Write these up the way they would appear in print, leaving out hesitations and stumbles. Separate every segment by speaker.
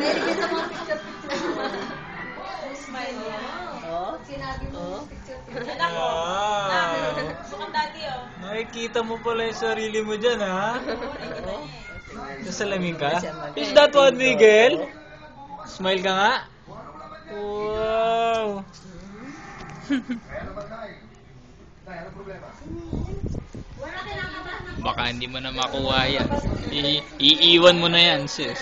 Speaker 1: Kita mo picture-picture. Smile niya.
Speaker 2: Oh?
Speaker 1: Sinabi mo picture-picture.
Speaker 3: Sukang dati, oh.
Speaker 4: Nakikita mo pala yung sarili mo dyan, ha?
Speaker 2: Oo.
Speaker 4: Nasalamin ka? Is that one, Miguel? Smile ka nga? Wow! Baka hindi mo na makuha yan. Iiwan mo na yan, sis.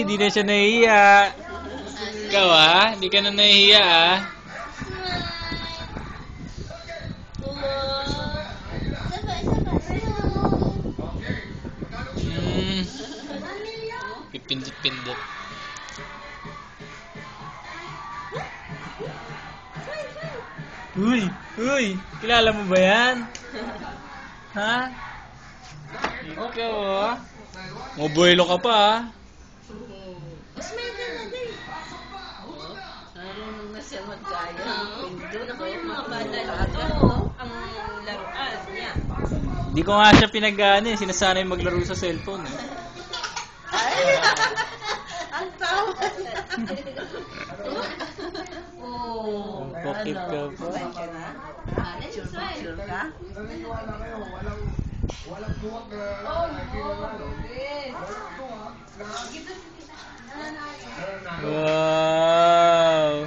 Speaker 4: Di na siya nahihiya. Ikaw, di ka na nahihiya, Pipindot-pindot. Uy! Kilala mo ba yan? Ha? Ikaw, Mabuelo ka pa,
Speaker 2: Marunong na siya magkaya. Pindot.
Speaker 3: Ako yung mga bata dito, ang laruan niya.
Speaker 4: Di ko nga siya pinag-ano sinasanay maglaro sa cellphone,
Speaker 2: Ay! Ang tawa.
Speaker 1: Oh.
Speaker 4: Bakit ka pa?
Speaker 2: Smile ka na? Picture ka?
Speaker 5: Walang tuwag na
Speaker 4: Wow!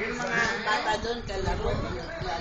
Speaker 2: Yung mga bata doon, kalaro.